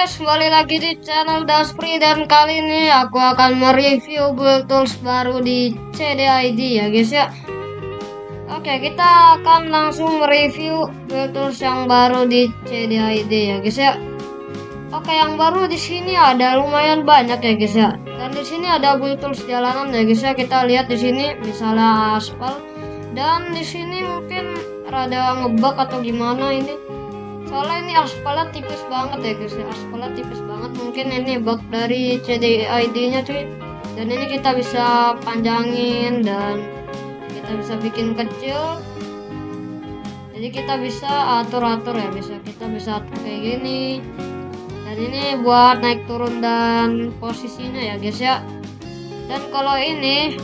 guys, kembali lagi di channel Daspri dan kali ini aku akan mereview build tools baru di CDID ya guys ya. Oke, kita akan langsung mereview build tools yang baru di CDID ya guys ya. Oke, yang baru di sini ada lumayan banyak ya guys ya. Dan di sini ada build tools jalanan ya guys ya. Kita lihat di sini misalnya aspal, dan di sini mungkin rada ngebug atau gimana ini. Soalnya ini aspalnya tipis banget ya guys ya, aspalnya tipis banget, mungkin ini bug dari CDID nya cuy. Dan ini kita bisa panjangin dan kita bisa bikin kecil, jadi kita bisa atur-atur ya, kita bisa atur kayak gini. Dan ini buat naik turun dan posisinya ya guys ya. Dan kalau ini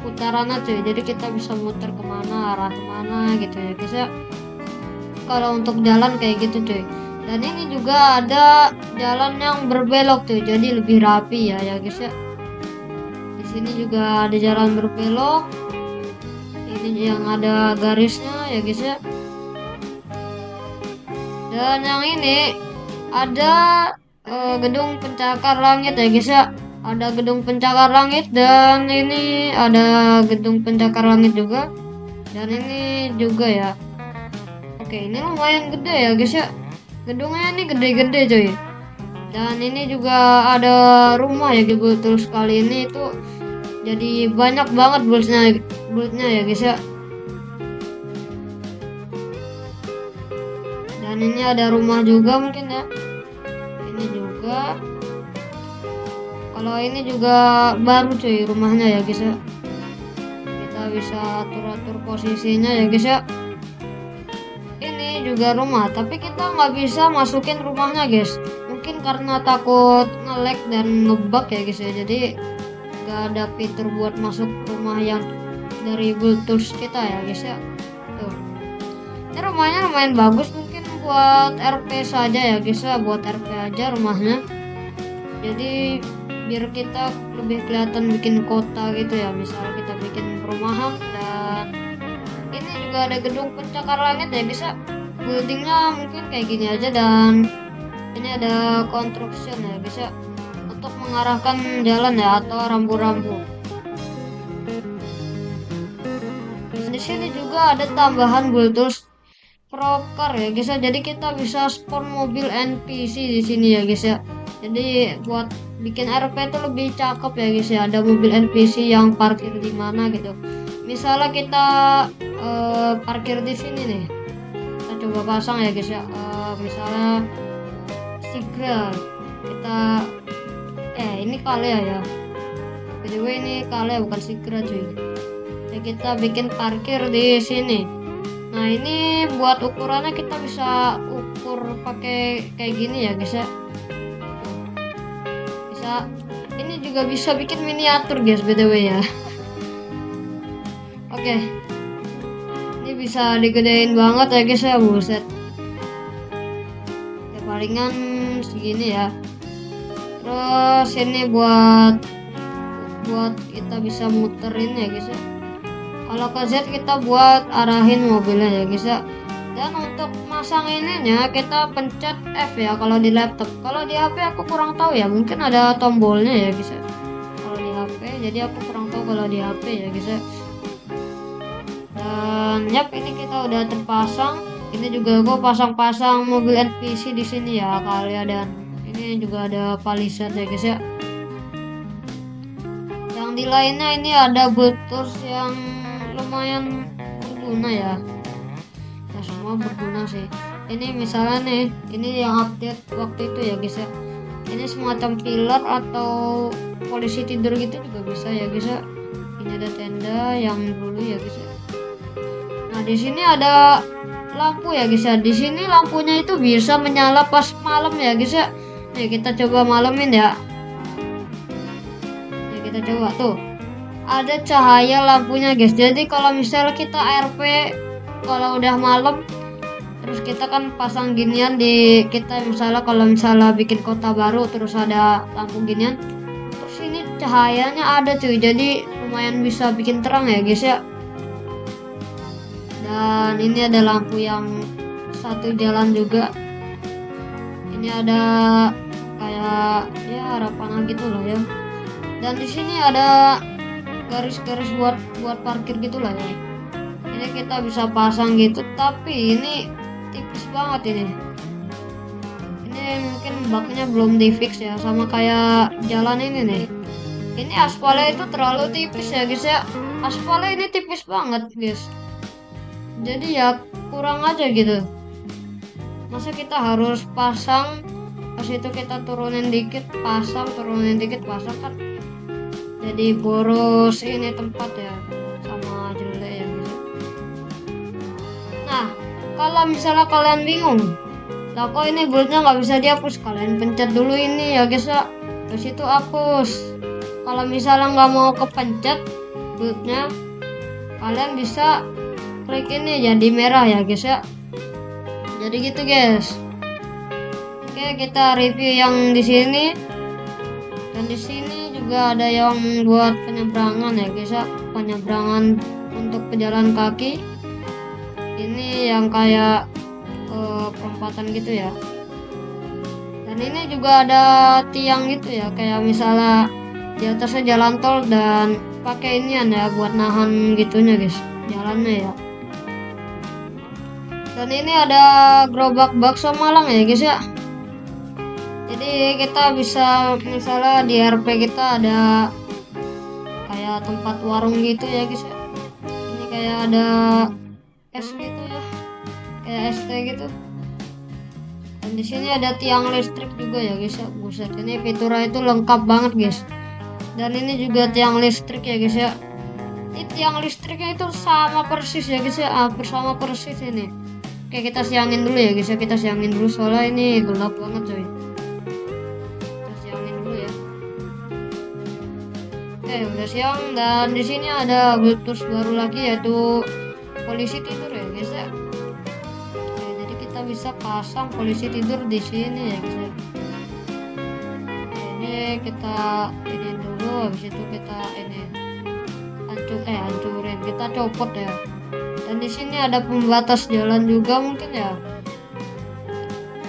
putarannya cuy, jadi kita bisa muter kemana, arah kemana gitu ya guys ya. Kalau untuk jalan kayak gitu cuy. Dan ini juga ada jalan yang berbelok cuy, jadi lebih rapi ya guys ya. Di sini juga ada jalan berbelok, ini yang ada garisnya ya guys ya. Dan yang ini ada gedung pencakar langit ya guys ya. Ada gedung pencakar langit, dan ini ada gedung pencakar langit juga. Dan ini juga ya. Oke, ini lumayan gede ya guys ya. Gedungnya ini gede-gede coy. Dan ini juga ada rumah ya betul sekali, ini itu jadi banyak banget buildnya ya guys ya. Dan ini ada rumah juga mungkin ya. Ini juga. Kalau ini juga baru cuy rumahnya ya guys ya. Kita bisa atur-atur posisinya ya guys ya. Juga rumah, tapi kita nggak bisa masukin rumahnya guys, mungkin karena takut nge-lag dan ngebug ya guys ya. Jadi nggak ada fitur buat masuk rumah yang dari build tools kita ya guys ya. Tuh, ini rumahnya lumayan bagus, mungkin buat RP saja ya guys ya, buat RP aja rumahnya. Jadi biar kita lebih kelihatan bikin kota gitu ya, misal kita bikin perumahan. Dan ini juga ada gedung pencakar langit ya guys ya. Buildingnya mungkin kayak gini aja, dan ini ada construction ya guys ya, untuk mengarahkan jalan ya atau rambu-rambu. Di sini juga ada tambahan build tools procar ya guys ya, jadi kita bisa spawn mobil NPC di sini ya guys ya. Jadi buat bikin RP itu lebih cakep ya guys ya, ada mobil NPC yang parkir di mana gitu. Misalnya kita parkir di sini nih, coba pasang ya guys ya. Misalnya Sigra, kita ini Kalea ya, by the way ini Kalea bukan Sigra cuy. Ya, kita bikin parkir di sini. Nah ini buat ukurannya kita bisa ukur pakai kayak gini ya guys ya. Bisa, ini juga bisa bikin miniatur guys by the way ya. Oke. Bisa digedein banget ya guys ya, buset ya, palingan segini ya. Terus ini buat kita bisa muterin ya guys ya. Kalau ke Z kita buat arahin mobilnya ya guys ya. Dan untuk masang ininya kita pencet F ya kalau di laptop. Kalau di HP aku kurang tahu ya, mungkin ada tombolnya ya guys ya kalau di HP, jadi aku kurang tahu kalau di HP ya guys ya. Dan yap, ini kita udah terpasang. Ini juga gue pasang mobil NPC di sini ya kalian. Dan ini juga ada palisade ya guys ya. Yang di lainnya ini ada build tools yang lumayan berguna ya. Ya semua berguna sih. Ini misalnya nih, ini yang update waktu itu ya guys ya. Ini semacam pilar atau polisi tidur gitu juga bisa ya guys ya. Ini ada tenda yang dulu ya guys ya. Nah di sini ada lampu ya guys ya. Di sini lampunya itu bisa menyala pas malam ya guys ya. Nih kita coba malemin ya. Nih kita coba tuh. Ada cahaya lampunya guys. Jadi kalau misalnya kita RP kalau udah malam, terus kita kan pasang ginian di kita, misalnya kalau misalnya bikin kota baru terus ada lampu ginian. Terus ini cahayanya ada cuy. Jadi lumayan bisa bikin terang ya guys ya. Dan ini ada lampu yang satu jalan juga. Ini ada kayak ya harapan gitu lah ya. Dan di sini ada garis-garis buat parkir gitulah ya. Ini kita bisa pasang gitu, tapi ini tipis banget ini. Ini mungkin baknya belum di fix ya, sama kayak jalan ini nih. Ini aspalnya itu terlalu tipis ya guys ya. Aspalnya ini tipis banget guys. Jadi ya kurang aja gitu. Masa kita harus pasang, pas itu kita turunin dikit pasang, turunin dikit pasang, kan jadi boros ini tempat ya, sama jelek ya gitu. Nah, kalau misalnya kalian bingung, lah kok ini bulutnya nggak bisa dihapus, kalian pencet dulu ini ya guys ya, terus itu hapus. Kalau misalnya nggak mau kepencet bulutnya, kalian bisa klik ini jadi merah ya guys ya. Jadi gitu guys. Oke, kita review yang di sini. Dan di sini juga ada yang buat penyeberangan ya guys ya, penyeberangan untuk pejalan kaki. Ini yang kayak perempatan gitu ya. Dan ini juga ada tiang gitu ya, kayak misalnya di atasnya jalan tol dan pakai inian ya buat nahan gitunya guys, jalannya ya. Dan ini ada gerobak bakso Malang ya guys ya. Jadi kita bisa misalnya di RP kita ada kayak tempat warung gitu ya guys ya. Ini kayak ada es gitu ya, kayak ST gitu. Dan di sini ada tiang listrik juga ya guys ya. Buset, ini fiturnya itu lengkap banget guys. Dan ini juga tiang listrik ya guys ya. Ini tiang listriknya itu sama persis ya guys ya, hampir sama persis ini. Oke, kita siangin dulu ya guys ya, kita siangin dulu soalnya ini gelap banget coy. Kita siangin dulu ya. Oke, udah siang. Dan di sini ada Bluetooth baru lagi yaitu polisi tidur ya guys ya. Oke, jadi kita bisa pasang polisi tidur di sini ya guys ya. Ini kita ini dulu, habis itu kita ini hancurin, kita copot ya. Dan di sini ada pembatas jalan juga mungkin ya.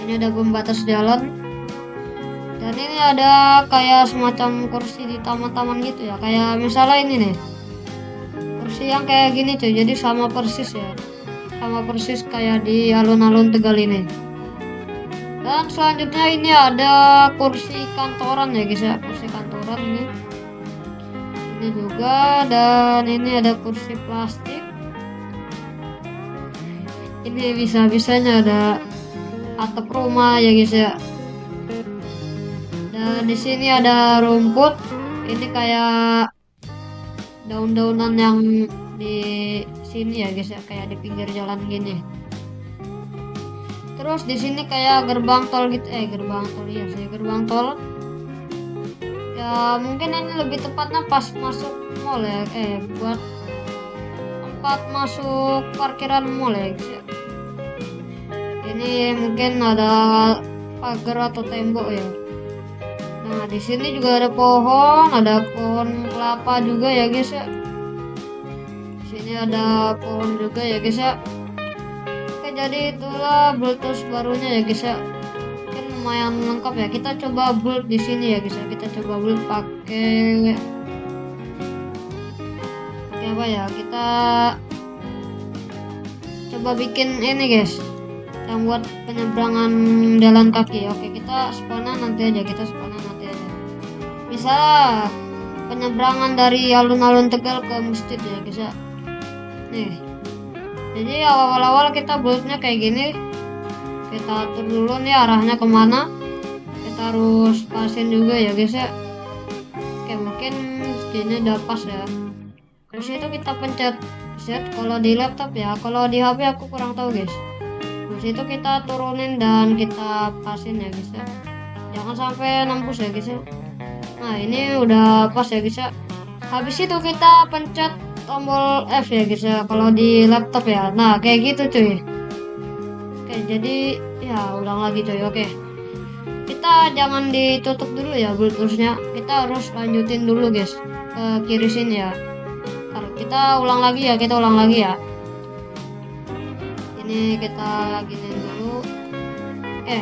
Ini ada pembatas jalan. Dan ini ada kayak semacam kursi di taman-taman gitu ya. Kayak misalnya ini nih, kursi yang kayak gini cuy. Jadi sama persis ya, sama persis kayak di alun-alun Tegal ini. Dan selanjutnya ini ada kursi kantoran ya guys ya, kursi kantoran ini. Ini juga, dan ini ada kursi plastik. Ini bisa-bisanya ada atap rumah ya guys ya. Dan di sini ada rumput. Ini kayak daun-daunan yang di sini ya guys ya, kayak di pinggir jalan gini. Terus di sini kayak gerbang tol gitu, gerbang tol ya sih, gerbang tol. Ya mungkin ini lebih tepatnya pas masuk mall ya, buat tempat masuk parkiran mall ya guys ya. Ini mungkin ada pagar atau tembok ya. Nah di sini juga ada pohon kelapa juga ya guys ya. Di sini ada pohon juga ya guys ya. Oke, jadi itulah Bluetooth barunya ya guys ya. Mungkin lumayan lengkap ya. Kita coba Bluetooth di sini ya guys ya. Kita coba Bluetooth pakai apa ya? Kita coba bikin ini guys, yang buat penyeberangan jalan kaki. Oke, kita spana nanti aja, Misal penyeberangan dari alun-alun Tegal ke masjid ya guys ya. Nih, jadi awal-awal kita buatnya kayak gini. Kita atur dulu nih arahnya kemana. Kita harus pasin juga ya guys ya. Oke, mungkin segini udah pas ya. Terus itu kita pencet set kalau di laptop ya. Kalau di HP aku kurang tahu guys. Terus itu kita turunin dan kita pasin ya guys ya. Jangan sampai nembus ya guys ya. Nah ini udah pas ya guys ya. Habis itu kita pencet tombol F ya guys ya, kalau di laptop ya. Nah kayak gitu cuy. Oke, jadi ya ulang lagi cuy. Oke, kita jangan ditutup dulu ya Bluetoothnya. Kita harus lanjutin dulu guys ke kiri sini ya. Ntar kita ulang lagi ya, Ini kita giniin dulu. Oke,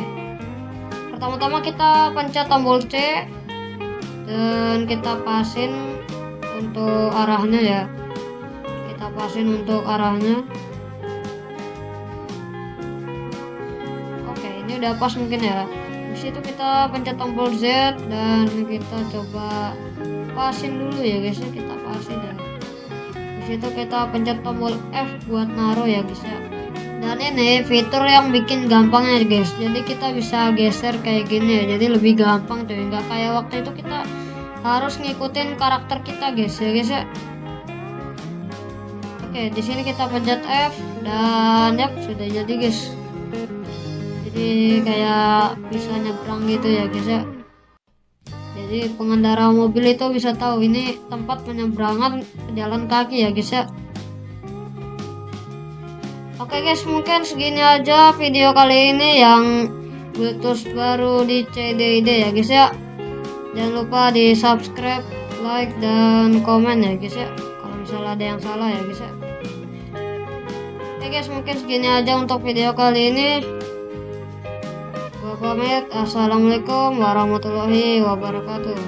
Pertama-tama kita pencet tombol C dan kita pasin untuk arahnya ya. Kita pasin untuk arahnya. Oke, ini udah pas mungkin ya. Habis itu kita pencet tombol Z dan kita coba pasin dulu ya guys ya, kita pasin ya. Habis itu kita pencet tombol F buat naruh ya guys ya. Dan ini fitur yang bikin gampangnya guys, jadi kita bisa geser kayak gini ya, jadi lebih gampang tuh, nggak kayak waktu itu kita harus ngikutin karakter kita guys ya. Oke, di sini kita pencet F dan yap, sudah jadi guys. Jadi kayak bisa nyebrang gitu ya guys ya. Jadi pengendara mobil itu bisa tahu ini tempat penyeberangan pejalan kaki ya guys ya. Oke guys, mungkin segini aja video kali ini yang build tools baru di CDID ya guys ya. Jangan lupa di subscribe, like, dan komen ya guys ya, kalau misalnya ada yang salah ya guys ya. Oke guys, mungkin segini aja untuk video kali ini. Gua pamit, assalamualaikum warahmatullahi wabarakatuh.